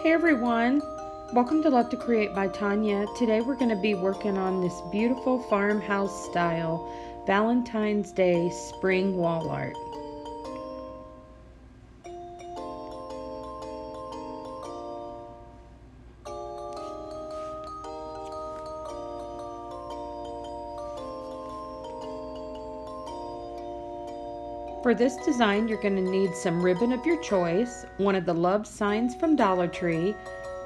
Hey everyone, welcome to Love to Create by Tonya. Today we're going to be working on this beautiful farmhouse style Valentine's Day spring wall art. For this design, you're going to need some ribbon of your choice, one of the love signs from Dollar Tree.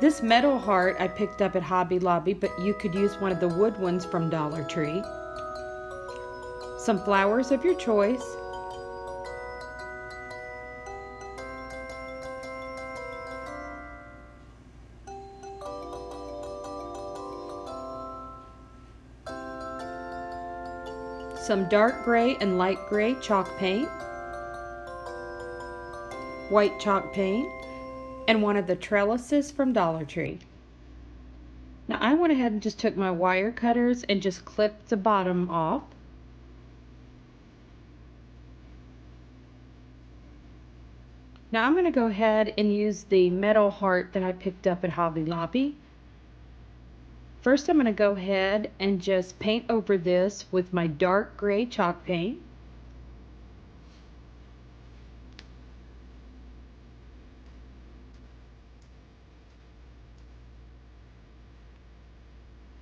This metal heart I picked up at Hobby Lobby, but you could use one of the wood ones from Dollar Tree. Some flowers of your choice. Some dark gray and light gray chalk paint. White chalk paint, and one of the trellises from Dollar Tree. Now I went ahead and just took my wire cutters and just clipped the bottom off. Now I'm going to go ahead and use the metal heart that I picked up at Hobby Lobby. First I'm going to go ahead and just paint over this with my dark gray chalk paint.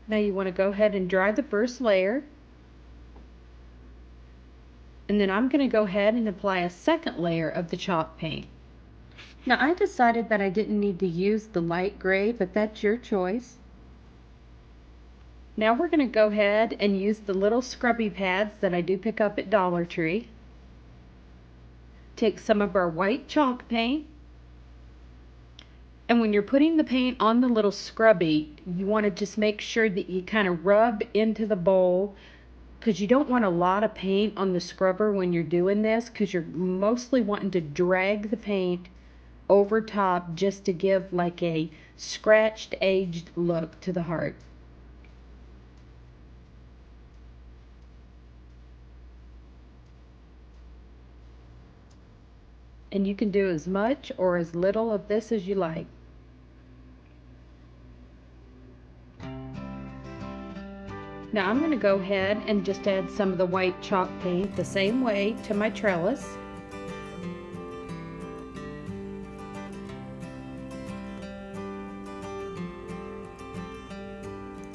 Now you want to go ahead and dry the first layer. And then I'm going to go ahead and apply a second layer of the chalk paint. Now I decided that I didn't need to use the light gray, but that's your choice. Now we're going to go ahead and use the little scrubby pads that I do pick up at Dollar Tree. Take some of our white chalk paint. And when you're putting the paint on the little scrubby, you want to just make sure that you kind of rub into the bowl, because you don't want a lot of paint on the scrubber when you're doing this, because you're mostly wanting to drag the paint over top just to give like a scratched, aged look to the heart. And you can do as much or as little of this as you like. Now I'm going to go ahead and just add some of the white chalk paint the same way to my trellis.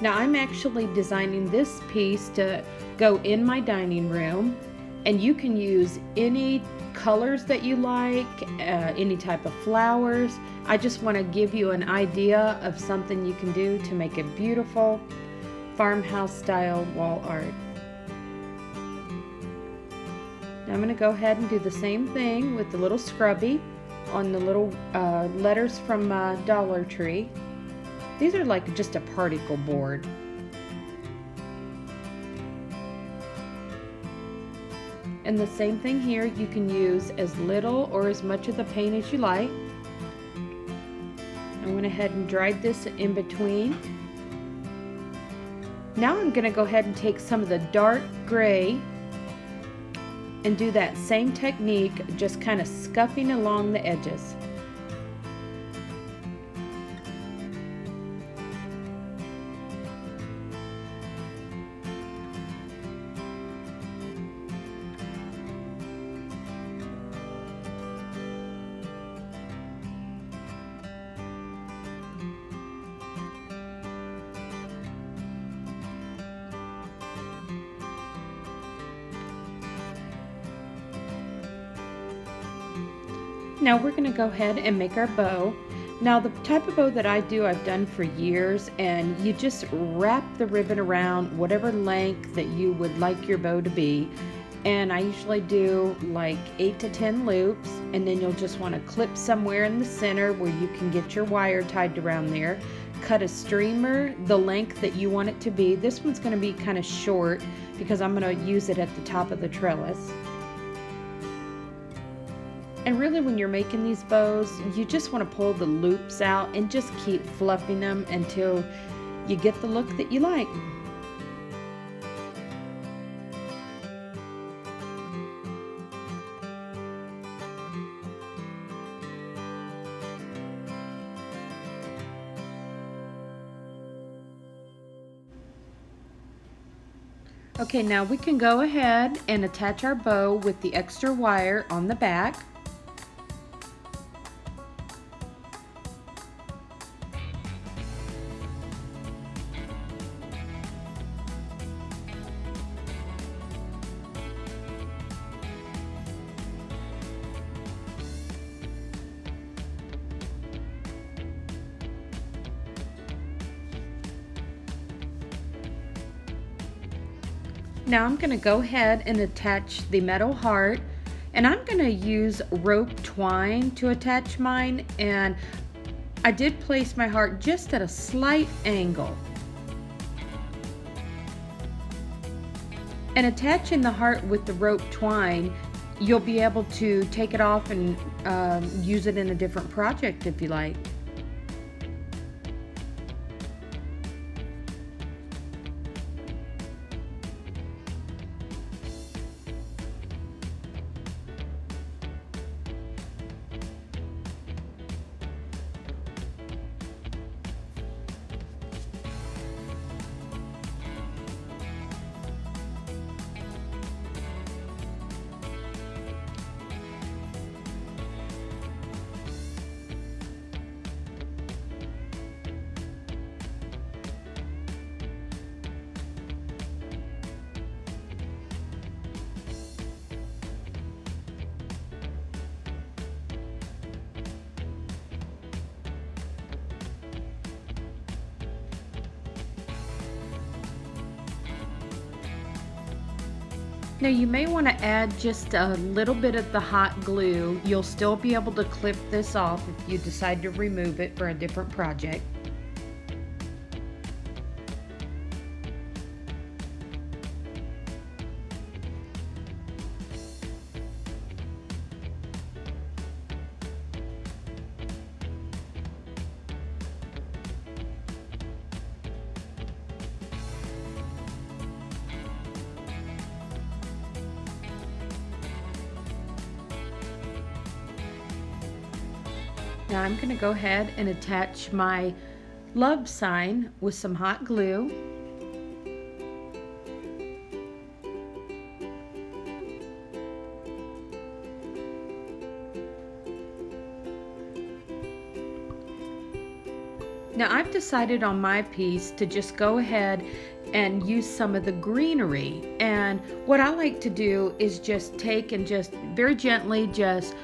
Now I'm actually designing this piece to go in my dining room, and you can use any colors that you like, any type of flowers. I just want to give you an idea of something you can do to make a beautiful farmhouse style wall art. Now I'm going to go ahead and do the same thing with the little scrubby on the little letters from Dollar Tree. These are like just a particle board. And the same thing here, you can use as little or as much of the paint as you like. I went ahead and dried this in between. Now I'm going to go ahead and take some of the dark gray and do that same technique, just kind of scuffing along the edges. Now we're going to go ahead and make our bow. Now the type of bow that I do, I've done for years, and you just wrap the ribbon around whatever length that you would like your bow to be. And I usually do like 8 to 10 loops, and then you'll just want to clip somewhere in the center where you can get your wire tied around there. Cut a streamer the length that you want it to be. This one's going to be kind of short because I'm going to use it at the top of the trellis. And really when you're making these bows, you just want to pull the loops out and just keep fluffing them until you get the look that you like. Okay, now we can go ahead and attach our bow with the extra wire on the back. Now I'm going to go ahead and attach the metal heart, and I'm going to use rope twine to attach mine, and I did place my heart just at a slight angle. And attaching the heart with the rope twine, you'll be able to take it off and use it in a different project if you like. Now you may want to add just a little bit of the hot glue. You'll still be able to clip this off if you decide to remove it for a different project. Now I'm going to go ahead and attach my love sign with some hot glue. Now I've decided on my piece to just go ahead and use some of the greenery, and what I like to do is just take and just very gently just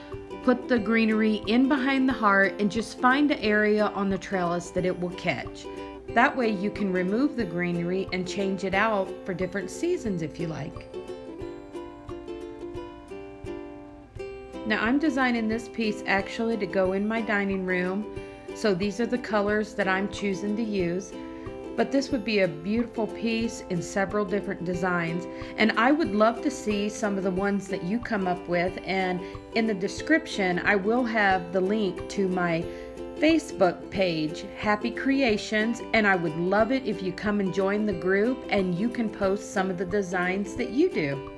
put the greenery in behind the heart and just find an area on the trellis that it will catch. That way you can remove the greenery and change it out for different seasons if you like. Now I'm designing this piece actually to go in my dining room, so these are the colors that I'm choosing to use. But this would be a beautiful piece in several different designs, and I would love to see some of the ones that you come up with, and in the description I will have the link to my Facebook page, Happy Creations, and I would love it if you come and join the group and you can post some of the designs that you do.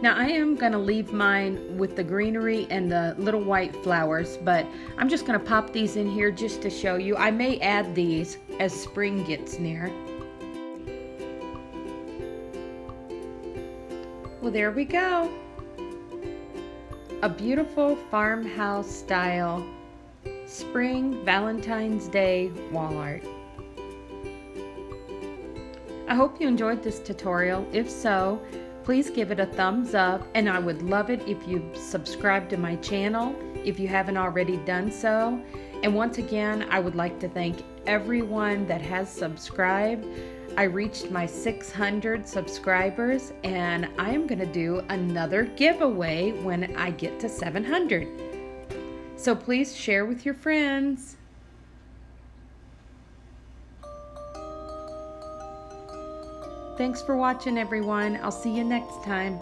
Now I am going to leave mine with the greenery and the little white flowers, but I'm just going to pop these in here just to show you. I may add these as spring gets near. Well, there we go. A beautiful farmhouse style spring Valentine's Day wall art. I hope you enjoyed this tutorial. If so, please give it a thumbs up, and I would love it if you subscribe to my channel if you haven't already done so. And once again, I would like to thank everyone that has subscribed. I reached my 600 subscribers, and I am going to do another giveaway when I get to 700. So please share with your friends. Thanks for watching, everyone. I'll see you next time.